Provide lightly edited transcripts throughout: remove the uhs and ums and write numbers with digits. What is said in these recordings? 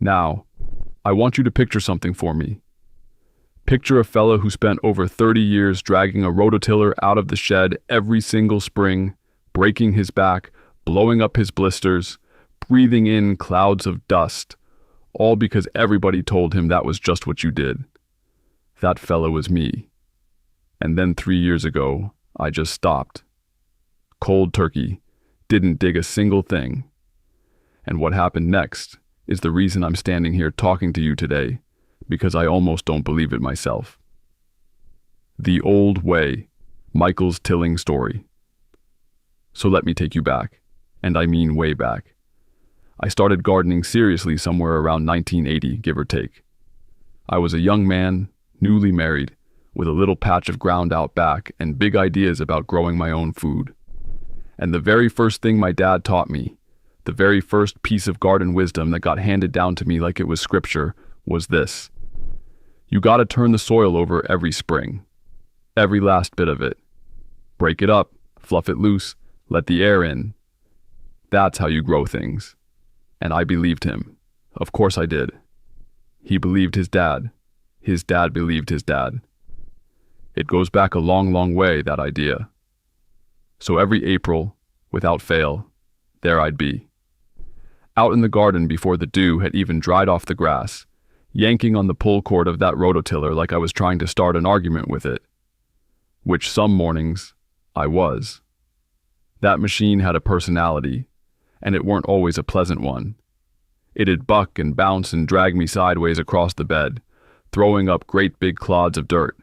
Now, I want you to picture something for me. Picture a fellow who spent over 30 years dragging a rototiller out of the shed every single spring, breaking his back, blowing up his blisters, breathing in clouds of dust, all because everybody told him that was just what you did. That fellow was me. And then 3 years ago, I just stopped. Cold turkey, didn't dig a single thing. And what happened next is the reason I'm standing here talking to you today, because I almost don't believe it myself. The old way, Michael's tilling story. So let me take you back, and I mean way back. I started gardening seriously somewhere around 1980, give or take. I was a young man, newly married, with a little patch of ground out back and big ideas about growing my own food. And the very first thing my dad taught me, the very first piece of garden wisdom that got handed down to me like it was scripture, was this. You gotta turn the soil over every spring. Every last bit of it. Break it up, fluff it loose, let the air in. That's how you grow things. And I believed him. Of course I did. He believed his dad. His dad believed his dad. It goes back a long, long way, that idea. So every April, without fail, there I'd be. Out in the garden before the dew had even dried off the grass, yanking on the pull cord of that rototiller like I was trying to start an argument with it. Which some mornings, I was. That machine had a personality, and it weren't always a pleasant one. It'd buck and bounce and drag me sideways across the bed, throwing up great big clods of dirt.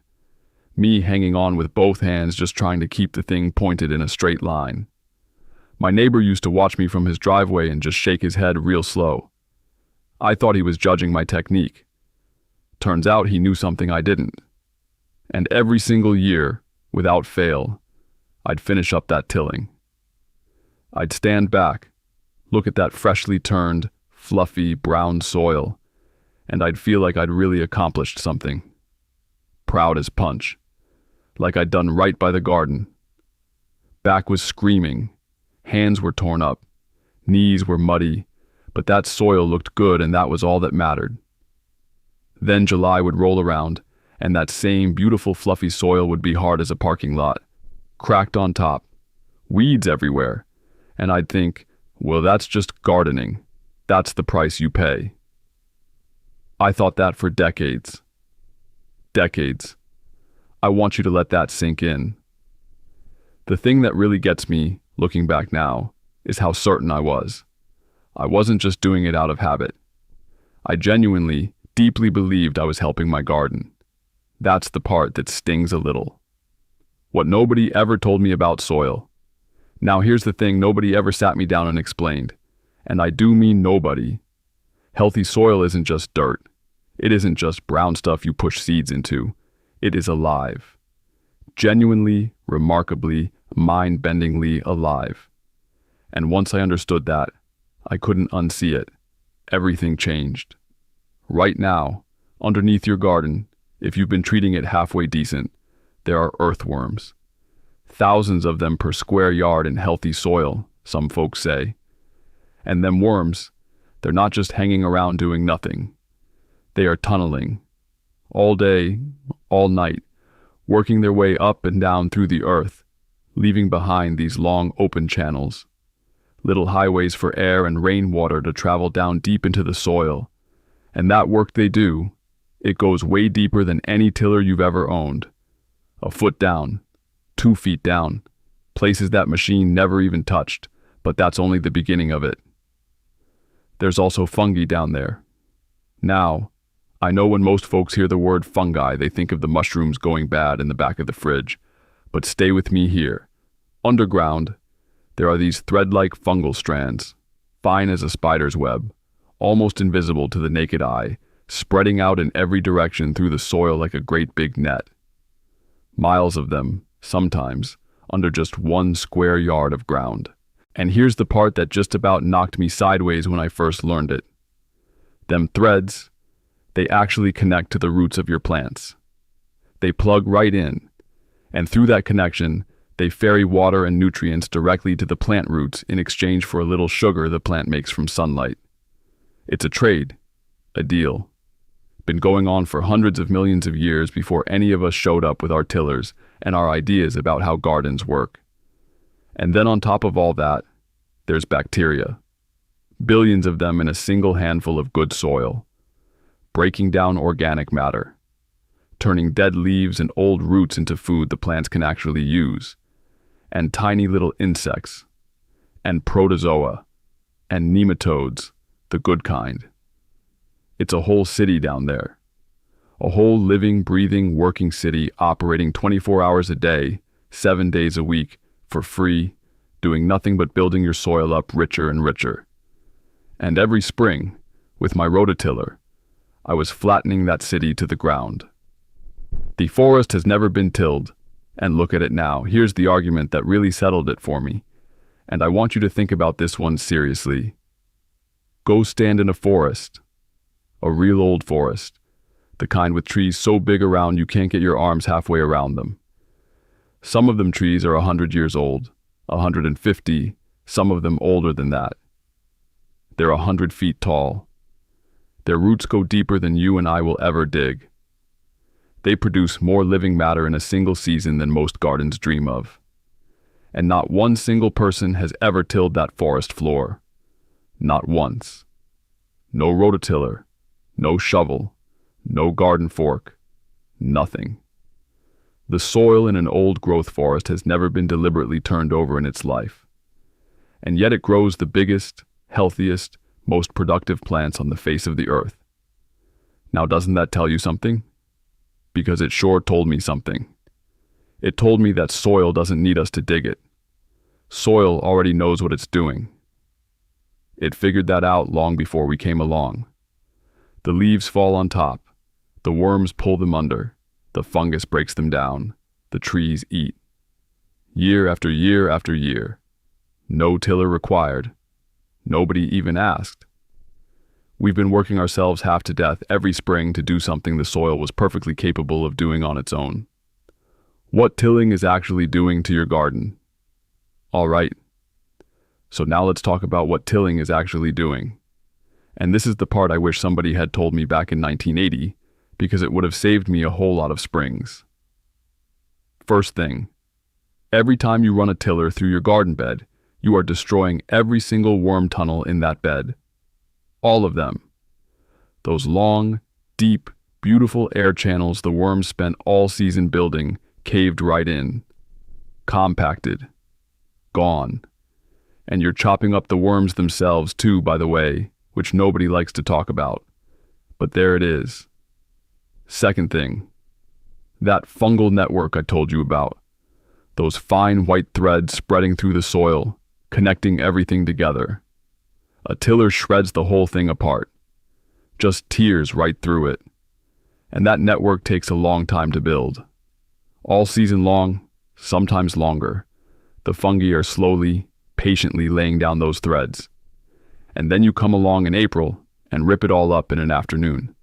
Me hanging on with both hands just trying to keep the thing pointed in a straight line. My neighbor used to watch me from his driveway and just shake his head real slow. I thought he was judging my technique. Turns out he knew something I didn't. And every single year, without fail, I'd finish up that tilling. I'd stand back, look at that freshly turned, fluffy, brown soil, and I'd feel like I'd really accomplished something. Proud as punch. Like I'd done right by the garden. Back was screaming. Hands were torn up. Knees were muddy. But that soil looked good, and that was all that mattered. Then July would roll around, and that same beautiful fluffy soil would be hard as a parking lot. Cracked on top. Weeds everywhere. And I'd think, well, that's just gardening. That's the price you pay. I thought that for decades. Decades. I want you to let that sink in. The thing that really gets me, looking back now, is how certain I was. I wasn't just doing it out of habit. I genuinely, deeply believed I was helping my garden. That's the part that stings a little. What nobody ever told me about soil. Now here's the thing nobody ever sat me down and explained. And I do mean nobody. Healthy soil isn't just dirt. It isn't just brown stuff you push seeds into. It is alive. Genuinely, remarkably, mind-bendingly alive. And once I understood that, I couldn't unsee it. Everything changed. Right now, underneath your garden, if you've been treating it halfway decent, there are earthworms. Thousands of them per square yard in healthy soil, some folks say. And them worms, they're not just hanging around doing nothing. They are tunneling, all day, all night, working their way up and down through the earth, leaving behind these long open channels, little highways for air and rainwater to travel down deep into the soil. And that work they do, it goes way deeper than any tiller you've ever owned. A foot down, 2 feet down, places that machine never even touched, but that's only the beginning of it. There's also fungi down there. Now, I know when most folks hear the word fungi, they think of the mushrooms going bad in the back of the fridge. But stay with me here. Underground, there are these thread-like fungal strands, fine as a spider's web, almost invisible to the naked eye, spreading out in every direction through the soil like a great big net. Miles of them, sometimes, under just 1 square yard of ground. And here's the part that just about knocked me sideways when I first learned it. Them threads, they actually connect to the roots of your plants. They plug right in, and through that connection, they ferry water and nutrients directly to the plant roots in exchange for a little sugar the plant makes from sunlight. It's a trade. A deal. Been going on for hundreds of millions of years before any of us showed up with our tillers and our ideas about how gardens work. And then on top of all that, there's bacteria. Billions of them in a single handful of good soil, breaking down organic matter, turning dead leaves and old roots into food the plants can actually use, and tiny little insects, and protozoa, and nematodes, the good kind. It's a whole city down there. A whole living, breathing, working city operating 24 hours a day, 7 days a week, for free, doing nothing but building your soil up richer and richer. And every spring, with my rototiller, I was flattening that city to the ground. The forest has never been tilled, and look at it now. Here's the argument that really settled it for me, and I want you to think about this one seriously. Go stand in a forest. A real old forest, the kind with trees so big around you can't get your arms halfway around them. Some of them trees are 100 years old, 150, some of them older than that. They're 100 feet tall. Their roots go deeper than you and I will ever dig. They produce more living matter in a single season than most gardens dream of. And not one single person has ever tilled that forest floor. Not once. No rototiller. No shovel, no garden fork, nothing. The soil in an old growth forest has never been deliberately turned over in its life. And yet it grows the biggest, healthiest, most productive plants on the face of the earth. Now doesn't that tell you something? Because it sure told me something. It told me that soil doesn't need us to dig it. Soil already knows what it's doing. It figured that out long before we came along. The leaves fall on top, the worms pull them under, the fungus breaks them down, the trees eat. Year after year after year. No tiller required. Nobody even asked. We've been working ourselves half to death every spring to do something the soil was perfectly capable of doing on its own. What tilling is actually doing to your garden? All right. So now let's talk about what tilling is actually doing. And this is the part I wish somebody had told me back in 1980, because it would have saved me a whole lot of springs. First thing, every time you run a tiller through your garden bed, you are destroying every single worm tunnel in that bed. All of them. Those long, deep, beautiful air channels the worms spent all season building, caved right in. Compacted. Gone. And you're chopping up the worms themselves too, by the way, which nobody likes to talk about. But there it is. Second thing, that fungal network I told you about. Those fine white threads spreading through the soil, connecting everything together. A tiller shreds the whole thing apart. Just tears right through it. And that network takes a long time to build. All season long, sometimes longer. The fungi are slowly, patiently laying down those threads. And then you come along in April and rip it all up in an afternoon.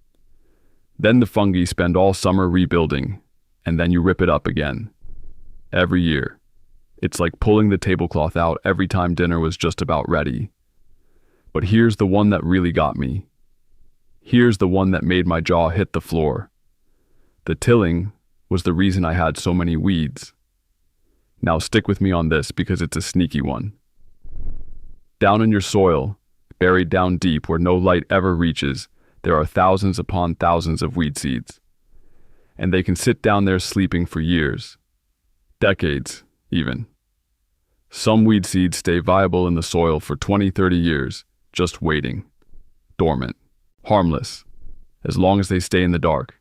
Then the fungi spend all summer rebuilding, and then you rip it up again. Every year. It's like pulling the tablecloth out every time dinner was just about ready. But here's the one that really got me. Here's the one that made my jaw hit the floor. The tilling was the reason I had so many weeds. Now stick with me on this because it's a sneaky one. Down in your soil, buried down deep where no light ever reaches, there are thousands upon thousands of weed seeds. And they can sit down there sleeping for years. Decades, even. Some weed seeds stay viable in the soil for 20, 30 years, just waiting. Dormant. Harmless. As long as they stay in the dark.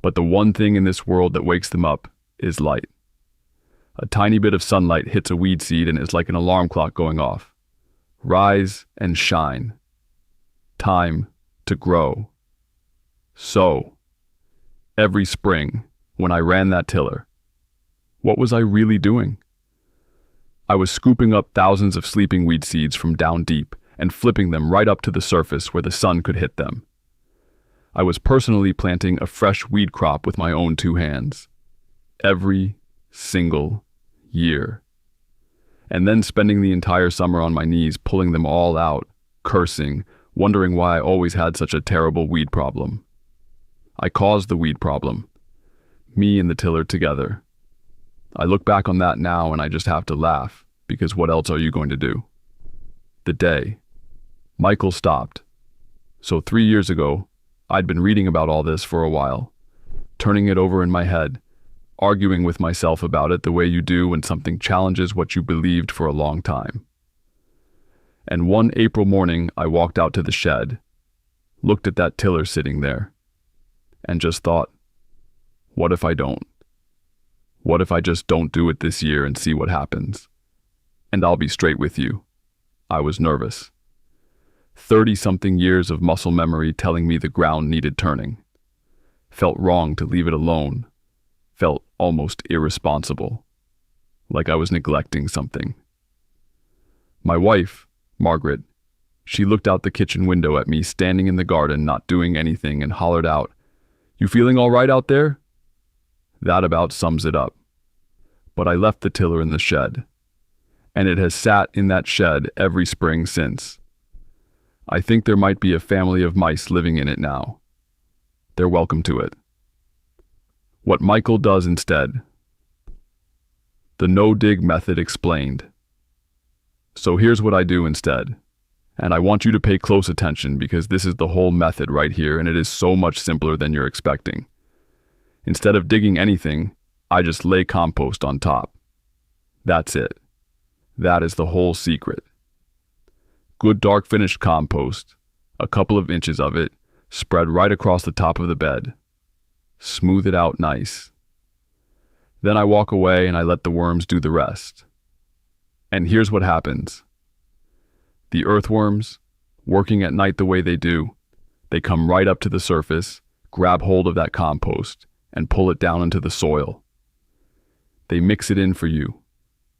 But the one thing in this world that wakes them up is light. A tiny bit of sunlight hits a weed seed and it's like an alarm clock going off. Rise and shine. Time to grow. So, every spring, when I ran that tiller, what was I really doing? I was scooping up thousands of sleeping weed seeds from down deep and flipping them right up to the surface where the sun could hit them. I was personally planting a fresh weed crop with my own 2 hands. Every single year. And then spending the entire summer on my knees pulling them all out, cursing, wondering why I always had such a terrible weed problem. I caused the weed problem, me and the tiller together. I look back on that now and I just have to laugh, because what else are you going to do? The day Michael stopped. So 3 years ago, I'd been reading about all this for a while, turning it over in my head, arguing with myself about it the way you do when something challenges what you believed for a long time. And one April morning, I walked out to the shed, looked at that tiller sitting there, and just thought, what if I don't? What if I just don't do it this year and see what happens? And I'll be straight with you. I was nervous. 30-something years of muscle memory telling me the ground needed turning. Felt wrong to leave it alone. Felt almost irresponsible. Like I was neglecting something. My wife, Margaret, she looked out the kitchen window at me standing in the garden not doing anything and hollered out, "You feeling all right out there?" That about sums it up. But I left the tiller in the shed. And it has sat in that shed every spring since. I think there might be a family of mice living in it now. They're welcome to it. What Michael does instead. The no-dig method explained. So here's what I do instead. And I want you to pay close attention because this is the whole method right here and it is so much simpler than you're expecting. Instead of digging anything, I just lay compost on top. That's it. That is the whole secret. Good dark finished compost, a couple of inches of it, spread right across the top of the bed. Smooth it out nice. Then I walk away and I let the worms do the rest. And here's what happens. The earthworms, working at night the way they do, they come right up to the surface, grab hold of that compost, and pull it down into the soil. They mix it in for you.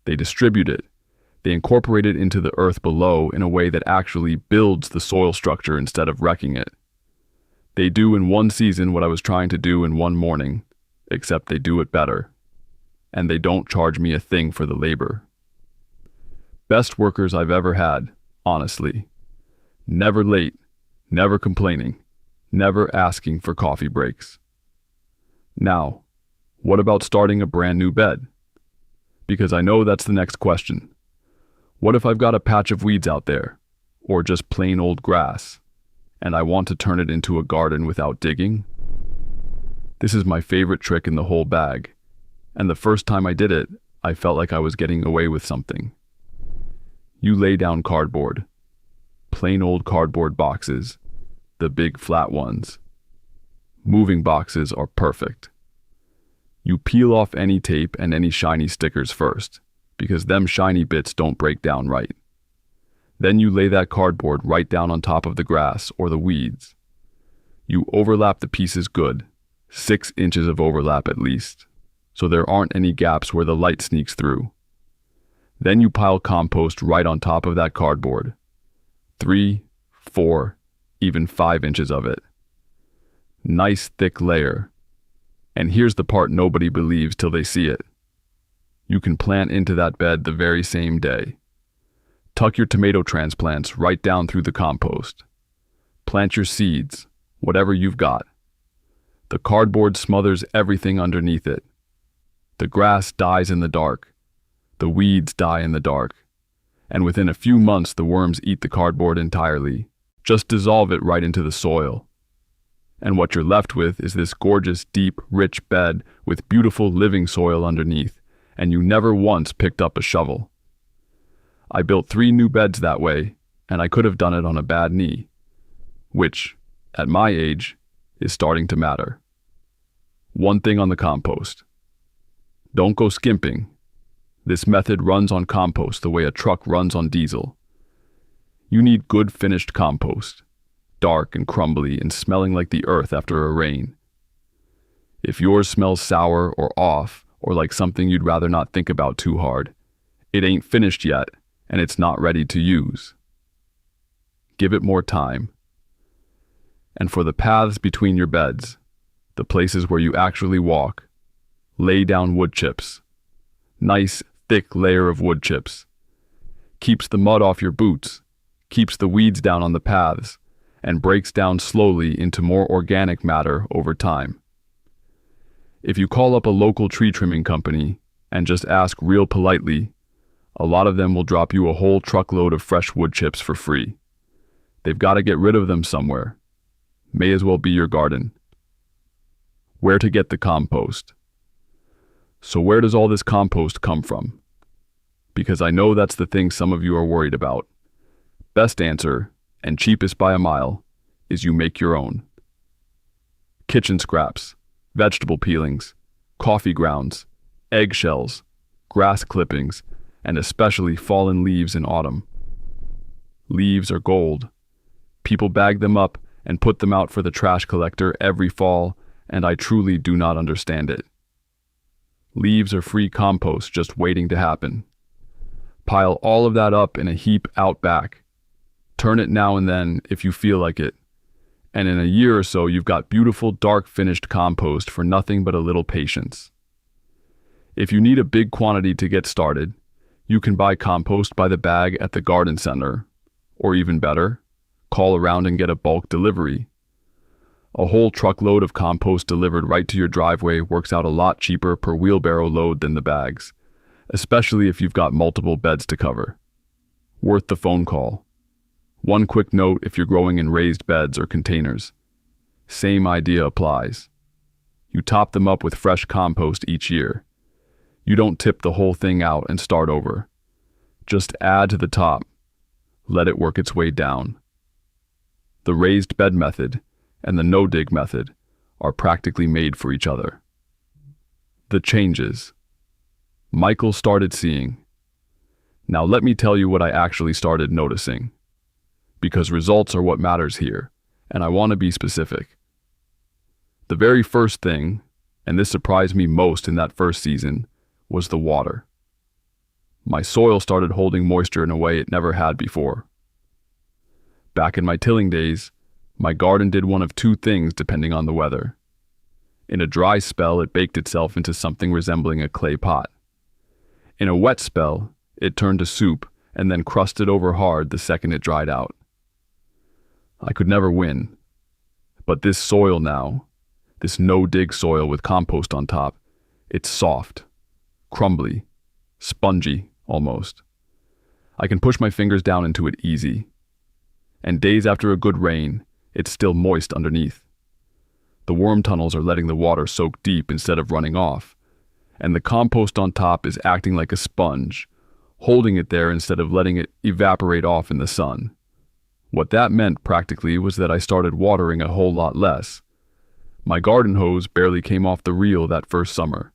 They distribute it. They incorporate it into the earth below in a way that actually builds the soil structure instead of wrecking it. They do in one season what I was trying to do in one morning, except they do it better. And they don't charge me a thing for the labor. Best workers I've ever had, honestly. Never late, never complaining, never asking for coffee breaks. Now, what about starting a brand new bed? Because I know that's the next question. What if I've got a patch of weeds out there, or just plain old grass, and I want to turn it into a garden without digging? This is my favorite trick in the whole bag, and the first time I did it, I felt like I was getting away with something. You lay down cardboard, plain old cardboard boxes, the big flat ones. Moving boxes are perfect. You peel off any tape and any shiny stickers first, because them shiny bits don't break down right. Then you lay that cardboard right down on top of the grass or the weeds. You overlap the pieces good, 6 inches of overlap at least, so there aren't any gaps where the light sneaks through. Then you pile compost right on top of that cardboard. 3, 4, even 5 inches of it. Nice thick layer. And here's the part nobody believes till they see it. You can plant into that bed the very same day. Tuck your tomato transplants right down through the compost. Plant your seeds, whatever you've got. The cardboard smothers everything underneath it. The grass dies in the dark. The weeds die in the dark. And within a few months the worms eat the cardboard entirely. Just dissolve it right into the soil. And what you're left with is this gorgeous, deep, rich bed with beautiful living soil underneath, and you never once picked up a shovel. I built 3 new beds that way, and I could have done it on a bad knee, which, at my age, is starting to matter. One thing on the compost. Don't go skimping. This method runs on compost the way a truck runs on diesel. You need good finished compost, dark and crumbly and smelling like the earth after a rain. If yours smells sour or off, or like something you'd rather not think about too hard, it ain't finished yet, and it's not ready to use. Give it more time. And for the paths between your beds, the places where you actually walk, lay down wood chips. Nice, thick layer of wood chips. Keeps the mud off your boots, keeps the weeds down on the paths, and breaks down slowly into more organic matter over time. If you call up a local tree trimming company and just ask real politely, a lot of them will drop you a whole truckload of fresh wood chips for free. They've got to get rid of them somewhere. May as well be your garden. Where to get the compost? So where does all this compost come from? Because I know that's the thing some of you are worried about. Best answer, and cheapest by a mile, is you make your own. Kitchen scraps, vegetable peelings, coffee grounds, eggshells, grass clippings, and especially fallen leaves in autumn. Leaves are gold. People bag them up and put them out for the trash collector every fall, and I truly do not understand it. Leaves are free compost just waiting to happen. Pile all of that up in a heap out back. Turn it now and then if you feel like it. And in a year or so, you've got beautiful, dark finished compost for nothing but a little patience. If you need a big quantity to get started, you can buy compost by the bag at the garden center, or even better, call around and get a bulk delivery. A whole truckload of compost delivered right to your driveway works out a lot cheaper per wheelbarrow load than the bags, especially if you've got multiple beds to cover. Worth the phone call. One quick note if you're growing in raised beds or containers. Same idea applies. You top them up with fresh compost each year. You don't tip the whole thing out and start over. Just add to the top. Let it work its way down. The raised bed method and the no-dig method are practically made for each other. The changes. Michael started seeing. Now let me tell you what I actually started noticing. Because results are what matters here, and I want to be specific. The very first thing, and this surprised me most in that first season, was the water. My soil started holding moisture in a way it never had before. Back in my tilling days, my garden did one of two things depending on the weather. In a dry spell, it baked itself into something resembling a clay pot. In a wet spell, it turned to soup and then crusted over hard the second it dried out. I could never win. But this soil now, this no-dig soil with compost on top, it's soft, crumbly, spongy almost. I can push my fingers down into it easy. And days after a good rain, it's still moist underneath. The worm tunnels are letting the water soak deep instead of running off, and the compost on top is acting like a sponge, holding it there instead of letting it evaporate off in the sun. What that meant practically was that I started watering a whole lot less. My garden hose barely came off the reel that first summer,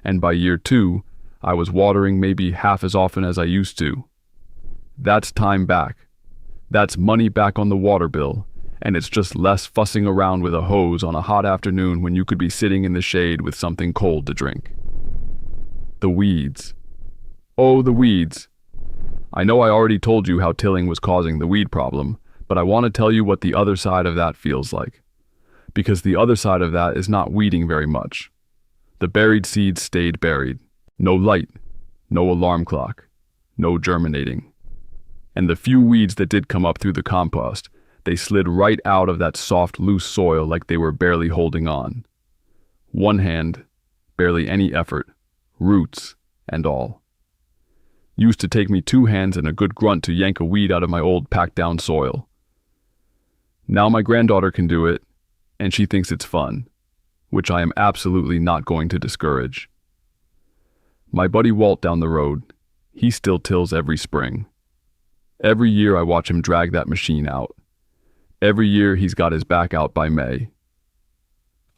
and by year 2, I was watering maybe half as often as I used to. That's time back. That's money back on the water bill, and it's just less fussing around with a hose on a hot afternoon when you could be sitting in the shade with something cold to drink. The weeds. Oh, the weeds. I know I already told you how tilling was causing the weed problem, but I want to tell you what the other side of that feels like. Because the other side of that is not weeding very much. The buried seeds stayed buried. No light, no alarm clock, no germinating. And the few weeds that did come up through the compost, they slid right out of that soft, loose soil like they were barely holding on. One hand, barely any effort, roots and all. Used to take me 2 hands and a good grunt to yank a weed out of my old packed down soil. Now my granddaughter can do it, and she thinks it's fun, which I am absolutely not going to discourage. My buddy Walt down the road, he still tills every spring. Every year I watch him drag that machine out. Every year he's got his back out by May.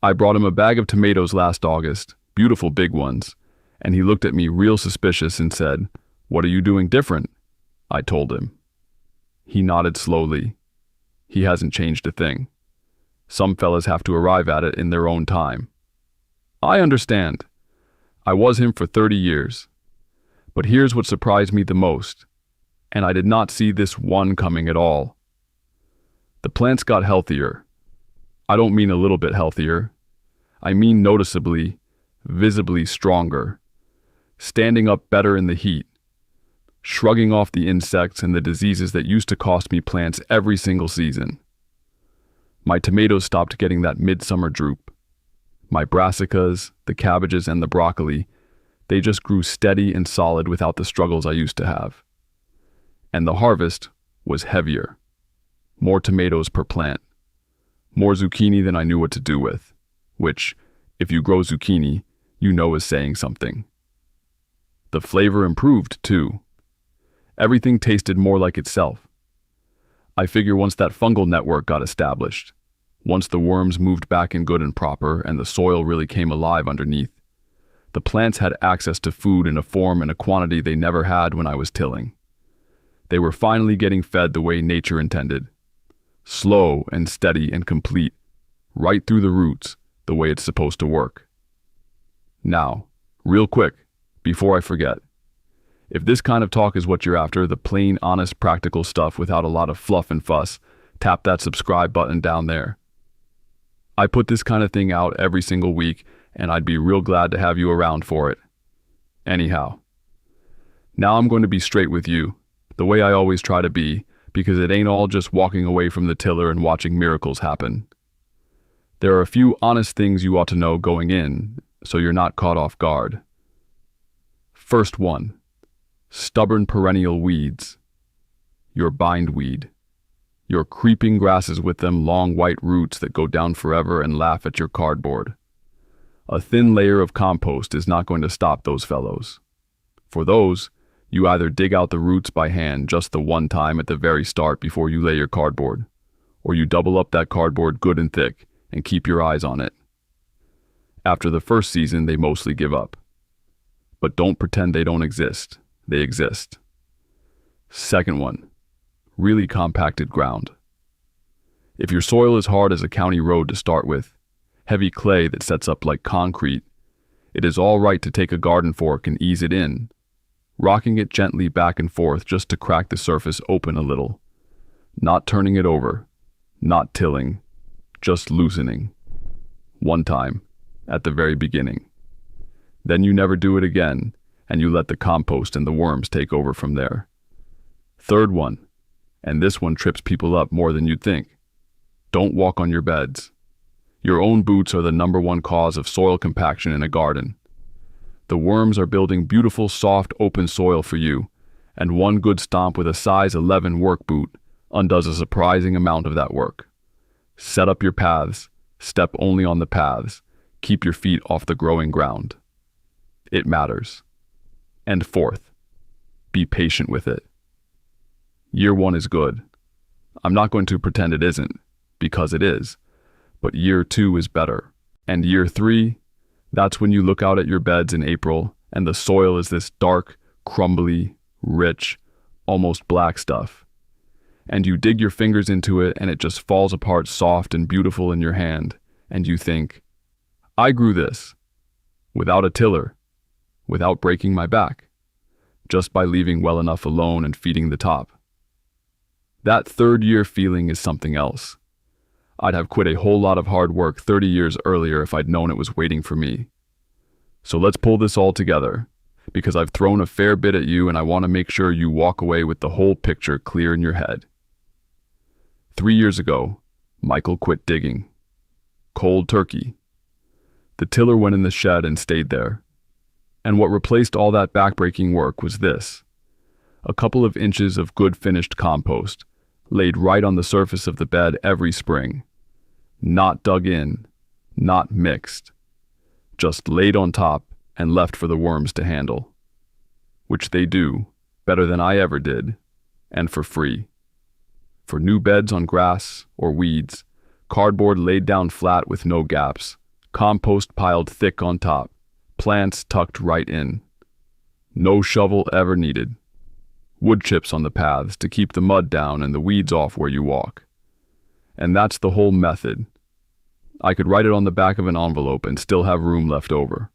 I brought him a bag of tomatoes last August, beautiful big ones, and he looked at me real suspicious and said, "What are you doing different?" I told him. He nodded slowly. He hasn't changed a thing. Some fellas have to arrive at it in their own time. I understand. I was him for 30 years. But here's what surprised me the most, and I did not see this one coming at all. The plants got healthier. I don't mean a little bit healthier. I mean noticeably, visibly stronger, standing up better in the heat, shrugging off the insects and the diseases that used to cost me plants every single season. My tomatoes stopped getting that midsummer droop. My brassicas, the cabbages, and the broccoli, they just grew steady and solid without the struggles I used to have. And the harvest was heavier. More tomatoes per plant. More zucchini than I knew what to do with, which, if you grow zucchini, you know is saying something. The flavor improved, too. Everything tasted more like itself. I figure once that fungal network got established, once the worms moved back in good and proper and the soil really came alive underneath, the plants had access to food in a form and a quantity they never had when I was tilling. They were finally getting fed the way nature intended. Slow and steady and complete, right through the roots, the way it's supposed to work. Now, real quick, before I forget, if this kind of talk is what you're after, the plain, honest, practical stuff without a lot of fluff and fuss, tap that subscribe button down there. I put this kind of thing out every single week, and I'd be real glad to have you around for it. Anyhow, now I'm going to be straight with you, the way I always try to be, because it ain't all just walking away from the tiller and watching miracles happen. There are a few honest things you ought to know going in, so you're not caught off guard. First one, stubborn perennial weeds. Your bindweed. Your creeping grasses with them long white roots that go down forever and laugh at your cardboard. A thin layer of compost is not going to stop those fellows. For those, you either dig out the roots by hand just the one time at the very start before you lay your cardboard, or you double up that cardboard good and thick and keep your eyes on it. After the first season, they mostly give up. But don't pretend they don't exist. They exist. Second one, really compacted ground. If your soil is hard as a county road to start with, heavy clay that sets up like concrete, it is all right to take a garden fork and ease it in, rocking it gently back and forth just to crack the surface open a little. Not turning it over, not tilling, just loosening. One time, at the very beginning. Then you never do it again, and you let the compost and the worms take over from there. Third one, and this one trips people up more than you'd think. Don't walk on your beds. Your own boots are the #1 cause of soil compaction in a garden. The worms are building beautiful, soft, open soil for you, and one good stomp with a size 11 work boot undoes a surprising amount of that work. Set up your paths, step only on the paths, keep your feet off the growing ground. It matters. And fourth, be patient with it. Year 1 is good. I'm not going to pretend it isn't, because it is. But year 2 is better. And year 3, that's when you look out at your beds in April and the soil is this dark, crumbly, rich, almost black stuff. And you dig your fingers into it and it just falls apart soft and beautiful in your hand. And you think, I grew this. Without a tiller. Without breaking my back. Just by leaving well enough alone and feeding the top. That third year feeling is something else. I'd have quit a whole lot of hard work 30 years earlier if I'd known it was waiting for me. So let's pull this all together, because I've thrown a fair bit at you and I want to make sure you walk away with the whole picture clear in your head. 3 years ago, Michael quit digging. Cold turkey. The tiller went in the shed and stayed there. And what replaced all that backbreaking work was this. A couple of inches of good finished compost, laid right on the surface of the bed every spring. Not dug in, not mixed. Just laid on top and left for the worms to handle. Which they do, better than I ever did, and for free. For new beds on grass or weeds, cardboard laid down flat with no gaps, compost piled thick on top, plants tucked right in. No shovel ever needed. Wood chips on the paths to keep the mud down and the weeds off where you walk. And that's the whole method. I could write it on the back of an envelope and still have room left over.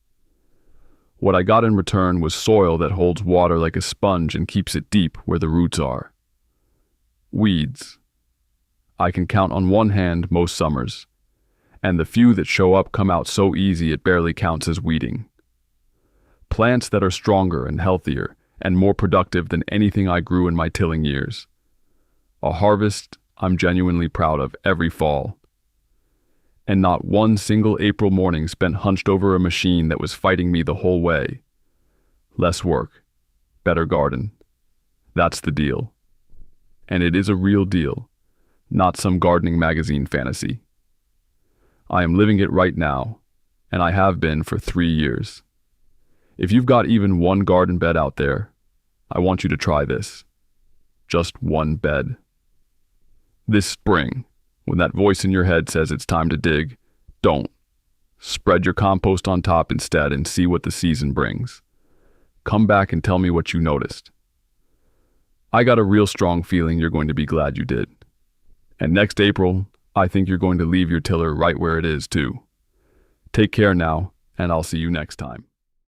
What I got in return was soil that holds water like a sponge and keeps it deep where the roots are. Weeds. I can count on one hand most summers, and the few that show up come out so easy it barely counts as weeding. Plants that are stronger and healthier and more productive than anything I grew in my tilling years. A harvest I'm genuinely proud of every fall, and not one single April morning spent hunched over a machine that was fighting me the whole way. Less work, better garden. That's the deal. And it is a real deal, not some gardening magazine fantasy. I am living it right now, and I have been for 3 years. If you've got even one garden bed out there, I want you to try this. Just one bed. This spring, when that voice in your head says it's time to dig, don't. Spread your compost on top instead and see what the season brings. Come back and tell me what you noticed. I got a real strong feeling you're going to be glad you did. And next April, I think you're going to leave your tiller right where it is too. Take care now, and I'll see you next time.